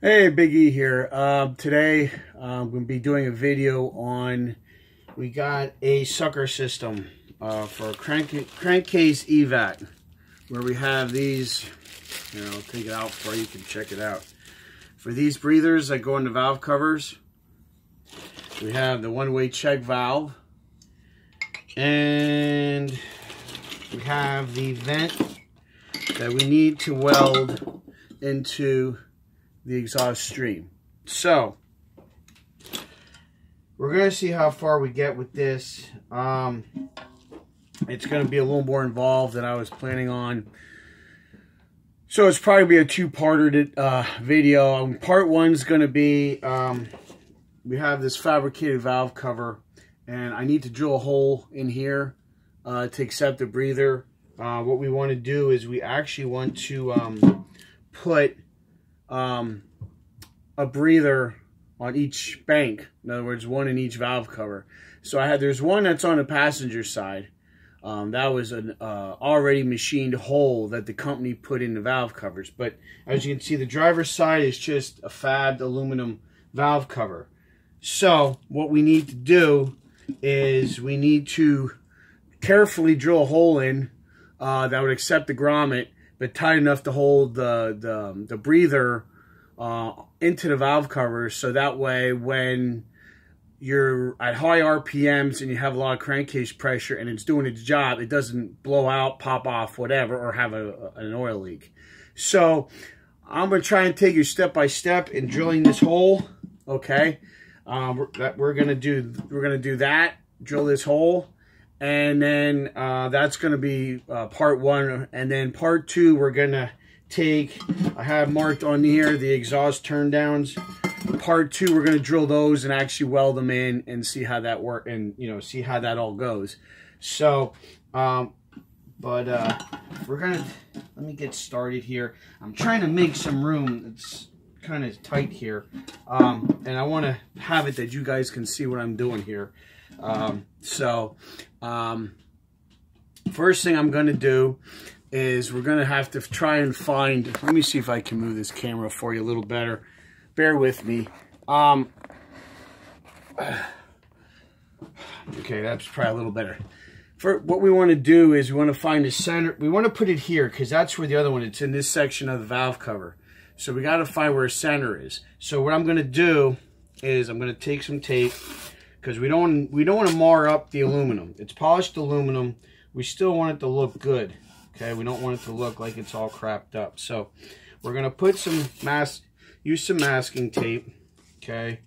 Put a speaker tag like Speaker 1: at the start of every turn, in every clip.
Speaker 1: Hey, Big E here. Today I'm going to be doing a video on, we got a sucker system for a crankcase evap, where we have these, I'll take it out for you can check it out. For these breathers that go in the valve covers, we have the one-way check valve, and we have the vent that we need to weld into the exhaust stream. So we're going to see how far we get with this. It's going to be a little more involved than I was planning on. So it's probably be a two-parter video. Part one's going to be, we have this fabricated valve cover, and I need to drill a hole in here to accept the breather. What we want to do is we actually want to put a breather on each bank. In other words, one in each valve cover. So there's one that's on the passenger side. That was an already machined hole that the company put in the valve covers. But as you can see, the driver's side is just a fabbed aluminum valve cover. So what we need to do is we need to carefully drill a hole in that would accept the grommet, but tight enough to hold the breather into the valve cover, so that way when you're at high RPMs and you have a lot of crankcase pressure and it's doing its job, it doesn't blow out, pop off, whatever, or have an oil leak. So I'm going to try and take you step by step in drilling this hole. Okay, we're going to do that, drill this hole. And then that's going to be part one. And then part two, we're going to take, I have marked on here the exhaust turn downs. Part two, we're going to drill those and actually weld them in and see how that works, and see how that all goes. So, we're going to, let me get started here. I'm trying to make some room. It's kind of tight here. And I want to have it that you guys can see what I'm doing here. First thing I'm going to do is we're going to have to try and find, let me see if I can move this camera for you a little better. Bear with me. Okay, that's probably a little better. For what we want to do is we want to find the center. We want to put it here because that's where the other one, it's in this section of the valve cover. So we got to find where center is. So what I'm going to do is I'm going to take some tape, because we don't want to mar up the aluminum. It's polished aluminum. We still want it to look good. Okay, we don't want it to look like it's all crapped up. So we're gonna put use some masking tape. Okay,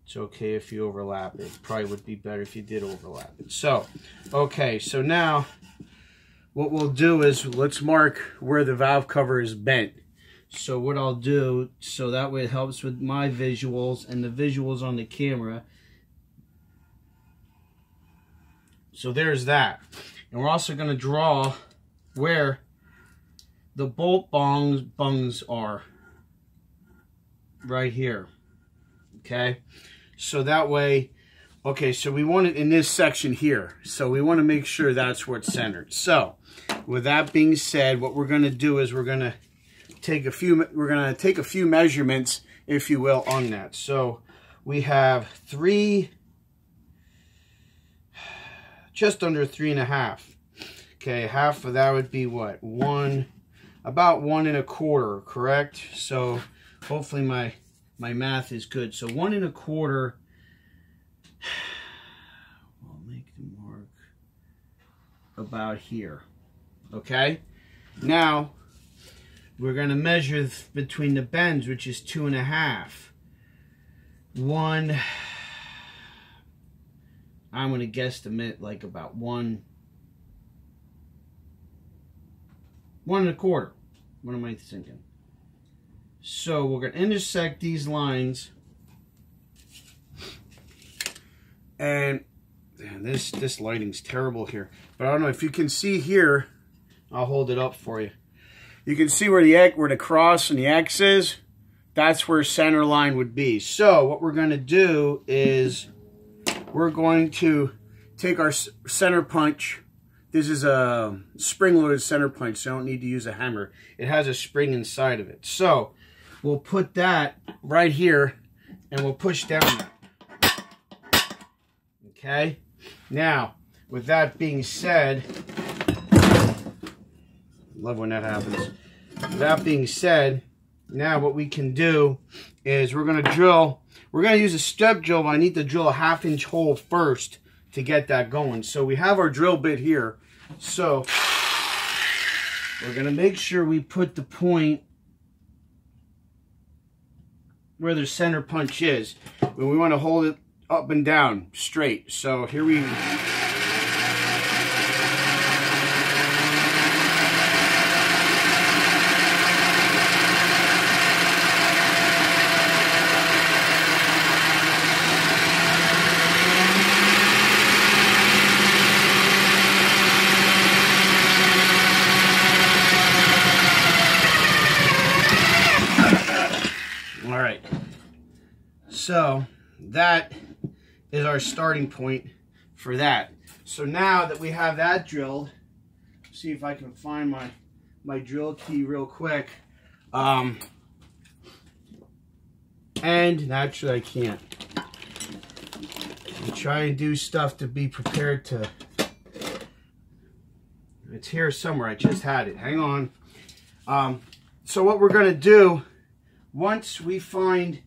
Speaker 1: it's okay if you overlap it. Probably would be better if you did overlap it. So, okay, so now what we'll do is let's mark where the valve cover is bent. So what I'll do, so that way it helps with my visuals and the visuals on the camera. So there's that. And we're also going to draw where the bolt bungs are. Right here. Okay? So that way, okay, so we want it in this section here. So we want to make sure that's where it's centered. So, with that being said, what we're going to do is we're going to take a few measurements, if you will, on that. So we have just under 3.5. Okay, half of that would be what? About 1 1/4, correct? So hopefully my math is good. So 1 1/4. We'll make the mark about here. Okay. Now we're going to measure between the bends, which is 2.5. I'm going to guesstimate like about 1 1/4. What am I thinking? So we're going to intersect these lines. And this lighting's terrible here. But I don't know if you can see here. I'll hold it up for you. You can see where the cross and the X is. That's where center line would be. So what we're going to do is we're going to take our center punch. This is a spring-loaded center punch, so I don't need to use a hammer. It has a spring inside of it. So we'll put that right here and we'll push down. Okay? Now, with that being said, love when that happens. With that being said, now what we can do is we're going to drill. We're going to use a step drill, but I need to drill a 1/2 inch hole first to get that going. So we have our drill bit here. So we're going to make sure we put the point where the center punch is. And we want to hold it up and down straight. So here we So that is our starting point for that. So now that we have that drilled, see if I can find my drill key real quick. And naturally I can't. I try and do stuff to be prepared to. It's here somewhere. I just had it. Hang on. So what we're going to do, once we find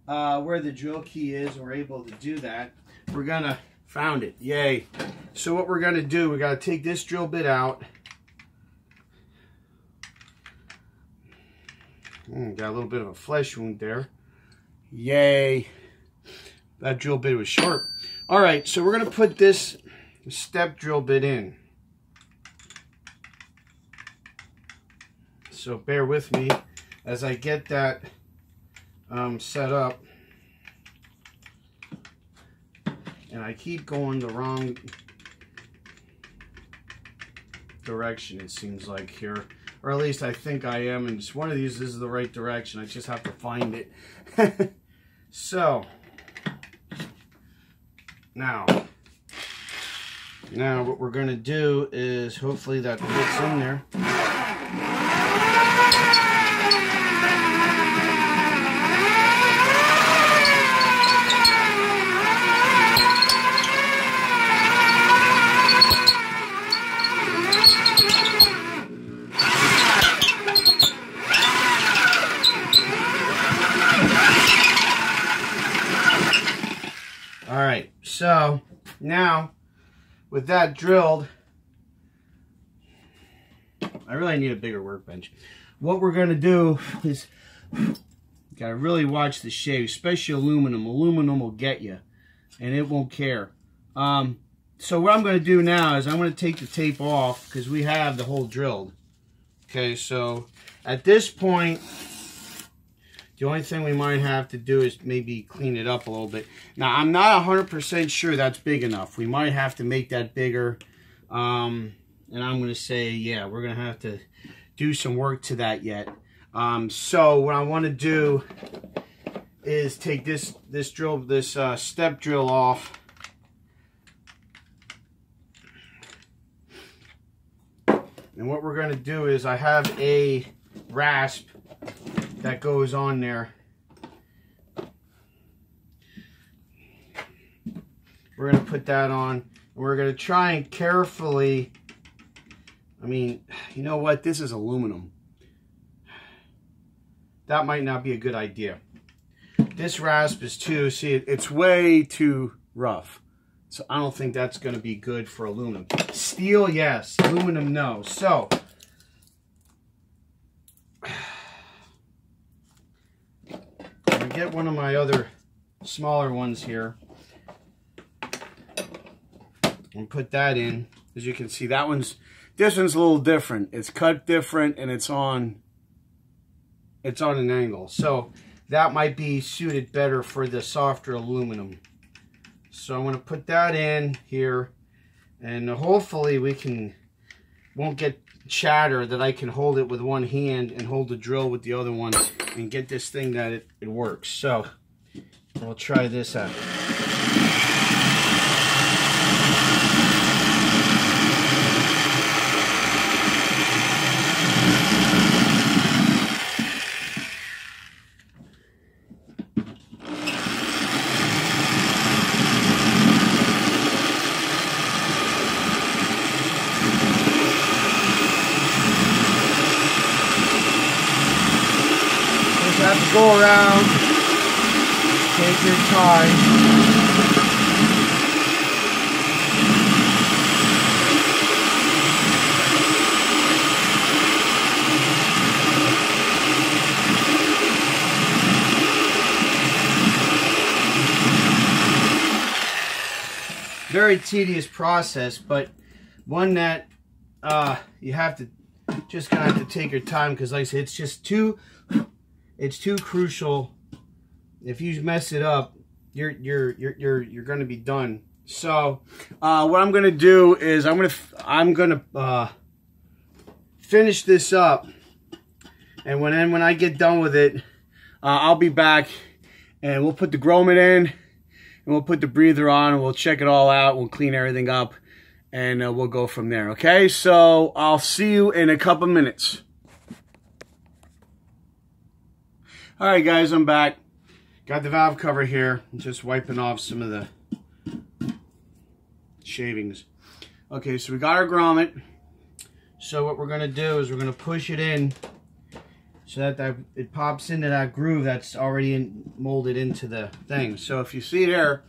Speaker 1: where the drill key is, and we're able to do that, we're gonna found it. Yay. So what we're gonna do, we gotta take this drill bit out. Got a little bit of a flesh wound there. Yay. That drill bit was sharp. All right, so we're gonna put this step drill bit in. So bear with me as I get that set up, and I keep going the wrong direction, it seems like here, or at least I think I am, and just one of these is the right direction. I just have to find it. So now what we're going to do is, hopefully that fits in there. Alright, so now with that drilled, I really need a bigger workbench. What we're going to do is, got to really watch the shave, especially aluminum. Aluminum will get you, and it won't care. So what I'm going to do now is I'm going to take the tape off, because we have the hole drilled. Okay, so at this point, the only thing we might have to do is maybe clean it up a little bit. Now, I'm not 100% sure that's big enough. We might have to make that bigger. And I'm going to say, yeah, we're going to have to do some work to that yet. So what I want to do is take this step drill off. And what we're going to do is, I have a rasp that goes on there. We're going to put that on, and we're going to try and carefully, I mean, you know what, this is aluminum. That might not be a good idea. This rasp is too, see, it's way too rough. So I don't think that's going to be good for aluminum. Steel, yes. Aluminum, no. So get one of my other smaller ones here and put that in. As you can see, this one's a little different. It's cut different, and it's on an angle. So that might be suited better for the softer aluminum. So I'm going to put that in here, and hopefully won't get chatter, that I can hold it with one hand and hold the drill with the other one and get this thing that it works. So we'll try this out. have to go around, take your time. Very tedious process, but one that you have to just kind of have to take your time, because like I said, it's too crucial. If you mess it up, you're going to be done. So what I'm going to do is I'm going to finish this up, and when I get done with it, I'll be back and we'll put the grommet in. And we'll put the breather on and we'll check it all out. We'll clean everything up and we'll go from there. Okay, so I'll see you in a couple minutes. All right, guys, I'm back. Got the valve cover here. I'm just wiping off some of the shavings. Okay, so we got our grommet. So what we're going to do is we're going to push it in so that it pops into that groove that's already molded into the thing. So if you see there,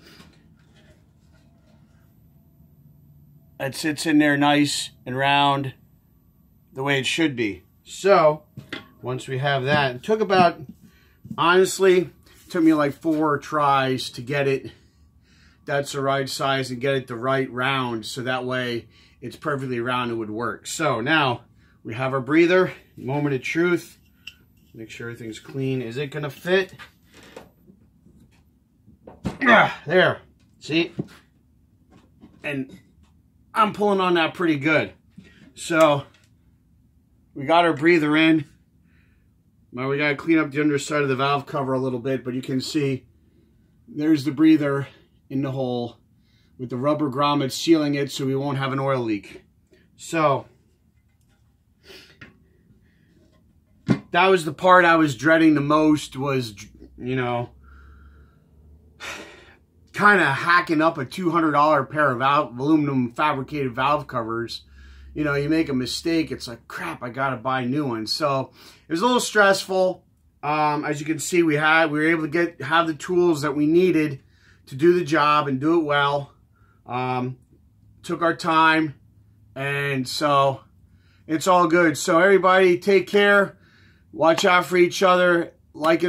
Speaker 1: it sits in there nice and round the way it should be. So once we have that, it took about, honestly, it took me like 4 tries to get it that's the right size and get it the right round, so that way it's perfectly round and would work. So now we have our breather, moment of truth. Make sure everything's clean. Is it gonna fit? There, see? And I'm pulling on that pretty good. So we got our breather in. Now we gotta clean up the underside of the valve cover a little bit, but you can see there's the breather in the hole with the rubber grommet sealing it so we won't have an oil leak. So that was the part I was dreading the most, was, you know, kind of hacking up a $200 pair of aluminum fabricated valve covers. You know, you make a mistake, it's like, crap, I gotta buy new ones. So it was a little stressful. As you can see, we were able to have the tools that we needed to do the job and do it well. Took our time, and so it's all good. So everybody, take care. Watch out for each other. Like and